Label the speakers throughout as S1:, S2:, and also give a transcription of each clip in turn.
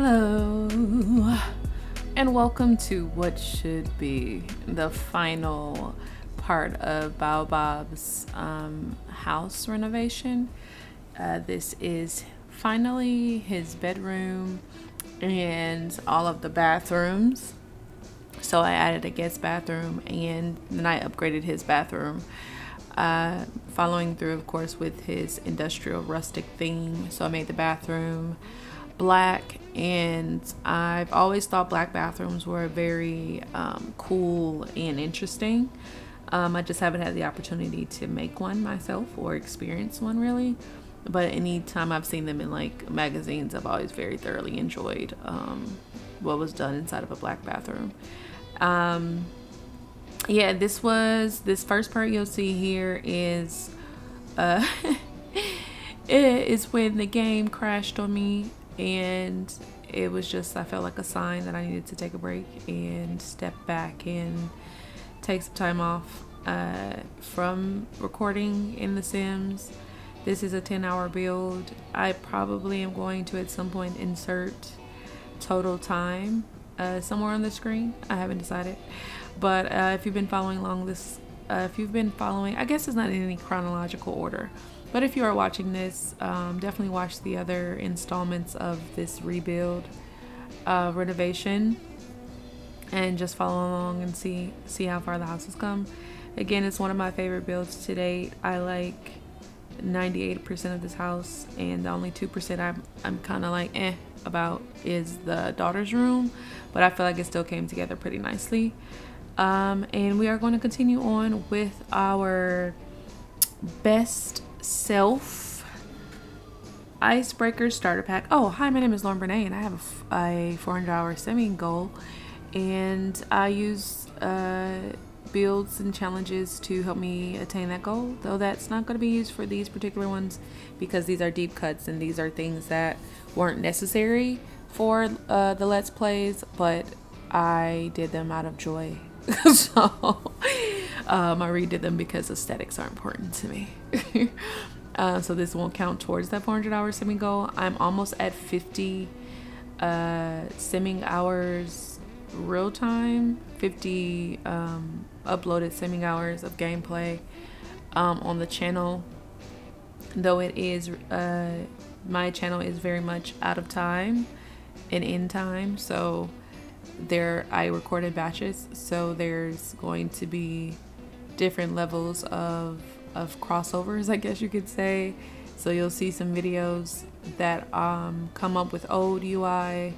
S1: Hello, and welcome to what should be the final part of Baobab's house renovation. This is finally his bedroom and all of the bathrooms. So I added a guest bathroom and then I upgraded his bathroom, following through, of course, with his industrial rustic theme. So I made the bathroom black, and I've always thought black bathrooms were very cool and interesting. I just haven't had the opportunity to make one myself or experience one really, but anytime I've seen them in like magazines, I've always very thoroughly enjoyed what was done inside of a black bathroom. Yeah, this first part you'll see here is it is when the game crashed on me, and it was just, I felt like a sign that I needed to take a break and step back and take some time off from recording in The Sims. This is a 10-hour build. I probably am going to at some point insert total time somewhere on the screen. I haven't decided, but if you've been following along this, I guess it's not in any chronological order, but if you are watching this, definitely watch the other installments of this rebuild renovation and just follow along and see how far the house has come. Again, it's one of my favorite builds to date. I like 98% of this house, and the only 2% I'm kind of like about is the daughter's room, but I feel like it still came together pretty nicely. And we are going to continue on with our best self icebreaker starter pack. Oh, hi, my name is Lauren Brenai, and I have a 400-hour simming goal, and I use builds and challenges to help me attain that goal, though that's not going to be used for these particular ones because these are deep cuts and these are things that weren't necessary for the Let's Plays, but I did them out of joy. So I redid them because aesthetics are important to me. So this won't count towards that 400-hour simming goal. I'm almost at 50 simming hours real time, 50 uploaded simming hours of gameplay on the channel, though it is my channel is very much out of time and in time, so I recorded batches, so there's going to be different levels of crossovers, I guess you could say. So you'll see some videos that come up with old UI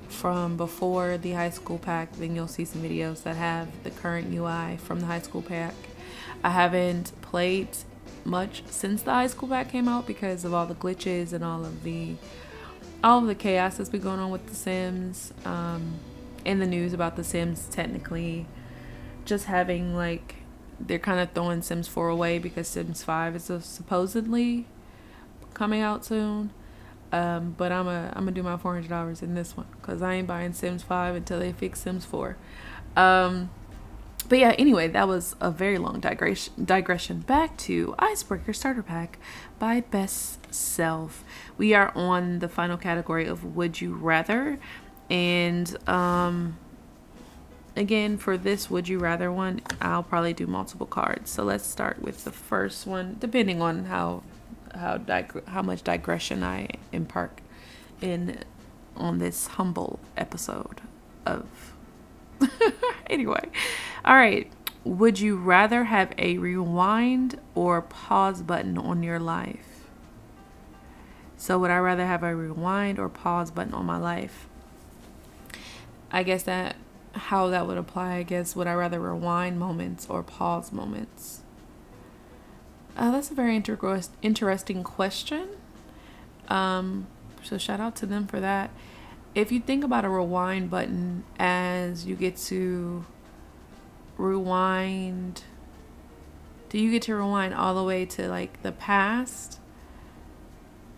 S1: from before the high school pack, then you'll see some videos that have the current UI from the high school pack. I haven't played much since the high school pack came out because of all the glitches and all of the chaos that's been going on with The Sims, in the news about The Sims technically just having, like, they're kind of throwing Sims 4 away because Sims 5 is supposedly coming out soon. But I'm gonna do my 400 hours in this one because I ain't buying Sims 5 until they fix Sims 4. But yeah, anyway, that was a very long digression. Back to Icebreaker Starter Pack by Best Self. We are on the final category of Would You Rather, and again, for this Would You Rather one, I'll probably do multiple cards. So let's start with the first one, depending on how much digression I impart on this humble episode of anyway. All right, would you rather have a rewind or pause button on your life? So would I rather have a rewind or pause button on my life? I guess how that would apply, I guess, would I rather rewind moments or pause moments? That's a very interesting question. So shout out to them for that. If you think about a rewind button as you get to rewind, do you get to rewind all the way to like the past?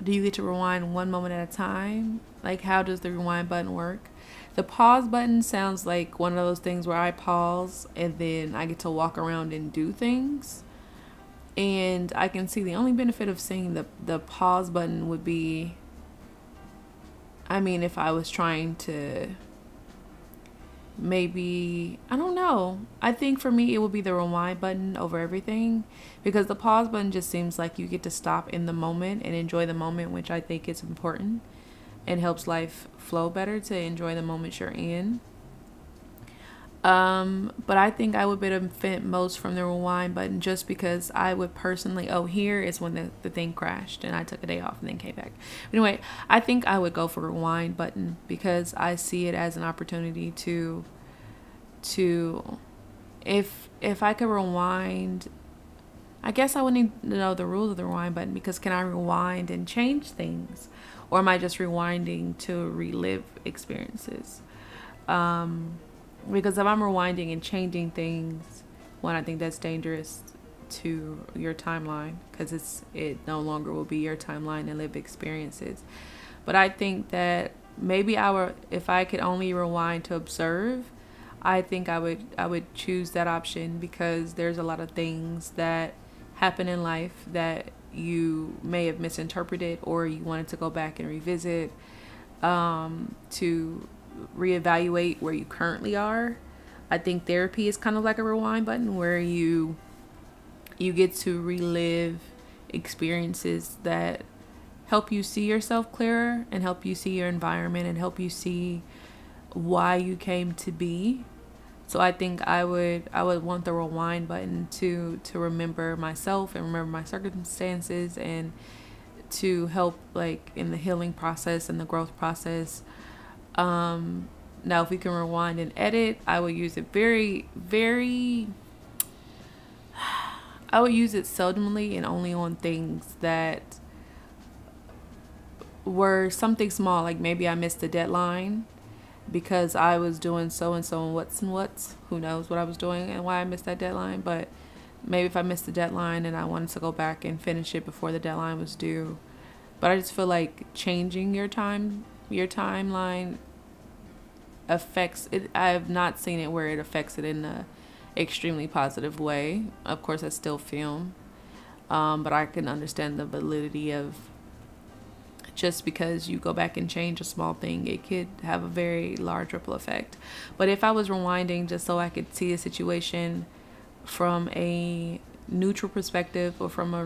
S1: Do you get to rewind one moment at a time? Like, how does the rewind button work? The pause button sounds like one of those things where I pause and then I get to walk around and do things. And I can see the only benefit of seeing the pause button would be I mean, if I was trying to maybe, I don't know. I think for me, it would be the rewind button over everything, because the pause button just seems like you get to stop in the moment and enjoy the moment, which I think is important and helps life flow better, to enjoy the moment you're in. But I think I would benefit most from the rewind button, just because I would personally, oh, here is when the thing crashed and I took a day off and then came back. Anyway, I think I would go for rewind button, because I see it as an opportunity to if I could rewind, I guess I would need to know the rules of the rewind button, because can I rewind and change things, or am I just rewinding to relive experiences? Because if I'm rewinding and changing things, one, I think that's dangerous to your timeline, because it no longer will be your timeline and live experiences. But I think that maybe if I could only rewind to observe, I think I would choose that option, because there's a lot of things that happen in life that you may have misinterpreted, or you wanted to go back and revisit, to reevaluate where you currently are. I think therapy is kind of like a rewind button, where you get to relive experiences that help you see yourself clearer, and help you see your environment, and help you see why you came to be. So I think I would want the rewind button to remember myself and remember my circumstances, and to help like in the healing process and the growth process. Now if we can rewind and edit, I would use it I would use it seldomly, and only on things that were something small, like maybe I missed a deadline because I was doing so and so and what's, who knows what I was doing and why I missed that deadline. But maybe if I missed the deadline and I wanted to go back and finish it before the deadline was due. But I just feel like changing your timeline affects it. I have not seen it where it affects it in a extremely positive way. Of course, I still film, but I can understand the validity of, just because you go back and change a small thing, it could have a very large ripple effect. But if I was rewinding just so I could see a situation from a neutral perspective, or from a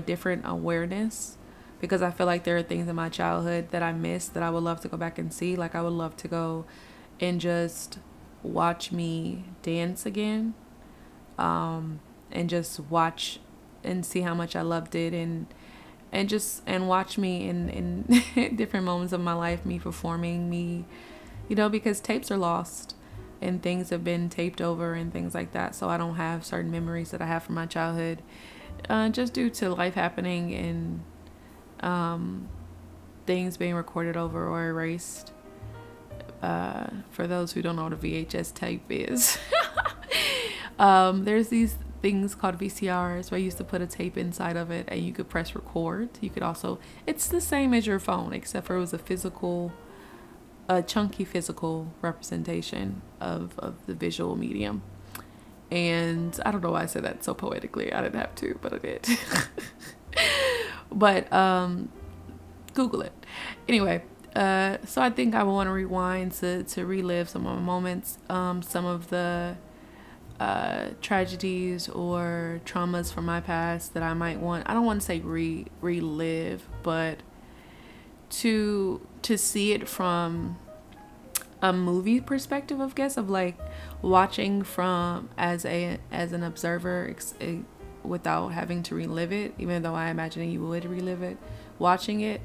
S1: different awareness, because I feel like there are things in my childhood that I missed that I would love to go back and see. Like I would love to go and just watch me dance again, and just watch and see how much I loved it, and watch me in different moments of my life, me performing, me, because tapes are lost and things have been taped over and things like that. So I don't have certain memories that I have from my childhood, just due to life happening and things being recorded over or erased. For those who don't know what a VHS tape is, there's these things called VCRs where I used to put a tape inside of it and you could press record. You could also, it's the same as your phone, except for it was a chunky physical representation of the visual medium. And I don't know why I said that so poetically. I didn't have to, but I did. But Google it. Anyway, so I think I want to rewind to relive some of my moments, some of the tragedies or traumas from my past that I might want, I don't want to say relive, but to see it from a movie perspective, I guess, of like watching from as an observer, without having to relive it, even though I imagine you would relive it, watching it.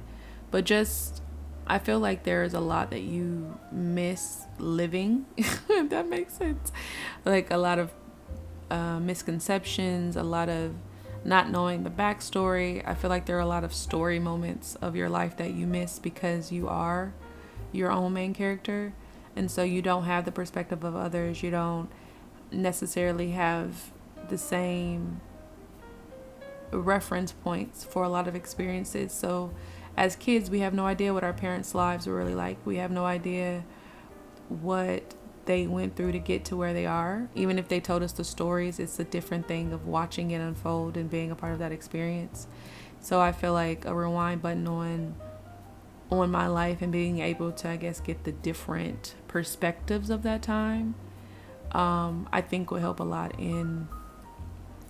S1: But just, I feel like there is a lot that you miss living, if that makes sense. Like a lot of misconceptions, a lot of not knowing the backstory. I feel like there are a lot of story moments of your life that you miss because you are your own main character. And so you don't have the perspective of others. You don't necessarily have the same reference points for a lot of experiences. So as kids, we have no idea what our parents' lives were really like. We have no idea what they went through to get to where they are. Even if they told us the stories, it's a different thing of watching it unfold and being a part of that experience. So I feel like a rewind button on on my life and being able to, I guess, get the different perspectives of that time, I think will help a lot in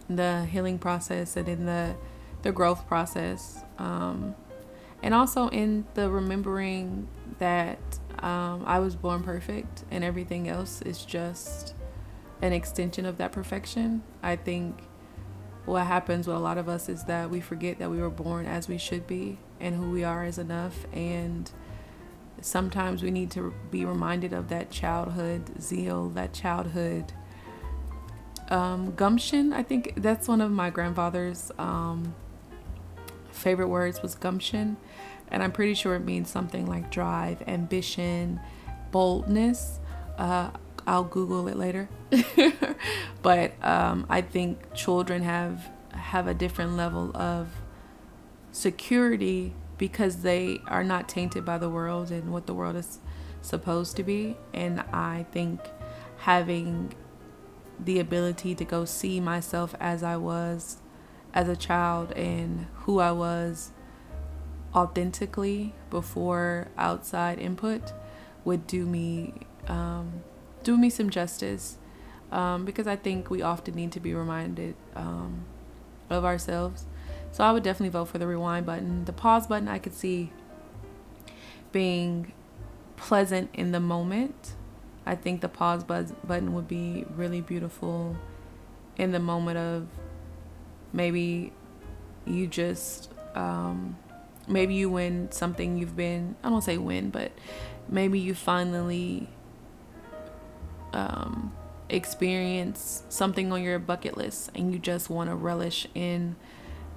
S1: the healing process and in the growth process, and also in the remembering that I was born perfect and everything else is just an extension of that perfection. I think what happens with a lot of us is that we forget that we were born as we should be and who we are is enough, and sometimes we need to be reminded of that childhood zeal, that childhood gumption. I think that's one of my grandfather's favorite words was gumption, and I'm pretty sure it means something like drive, ambition, boldness. I'll Google it later. But I think children have a different level of security because they are not tainted by the world and what the world is supposed to be. And I think having the ability to go see myself as I was as a child and who I was authentically before outside input would do me some justice, because I think we often need to be reminded of ourselves. So I would definitely vote for the rewind button. The pause button I could see being pleasant in the moment. I think the pause button would be really beautiful in the moment of maybe you just maybe you win something you've been, I don't say win, but maybe you finally experience something on your bucket list and you just want to relish in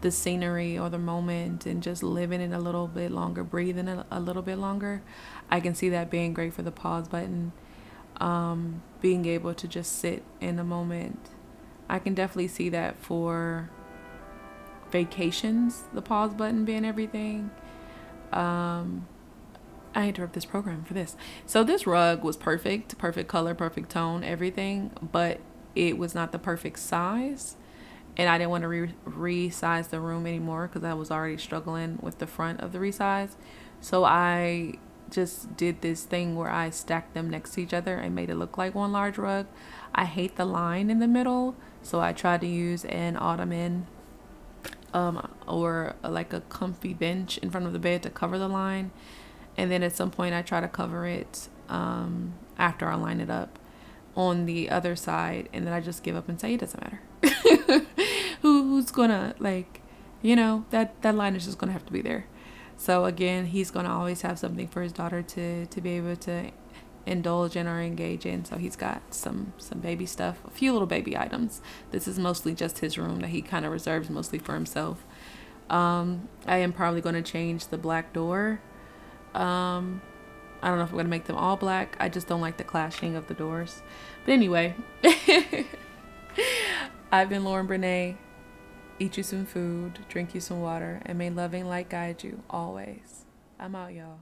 S1: the scenery or the moment and just live in it a little bit longer, breathe in it a little bit longer. I can see that being great for the pause button. Being able to just sit in a moment. I can definitely see that for vacations, the pause button being everything. I interrupt this program for this. So this rug was perfect color, perfect tone, everything, but it was not the perfect size, and I didn't want to resize the room anymore because I was already struggling with the front of the resize. So I just did this thing where I stacked them next to each other and made it look like one large rug. I hate the line in the middle, so I tried to use an ottoman or like a comfy bench in front of the bed to cover the line. And then at some point I try to cover it after I line it up on the other side, and then I just give up and say it doesn't matter. Who's gonna, like, you know, that line is just gonna have to be there. So again, he's gonna always have something for his daughter to be able to indulge in or engage in. So he's got some baby stuff, a few little baby items. This is mostly just his room that he kind of reserves mostly for himself. I am probably going to change the black door. I don't know if I'm going to make them all black. I just don't like the clashing of the doors. But anyway, I've been Lauren Brenai. Eat you some food, drink you some water, and may loving light guide you always. I'm out, y'all.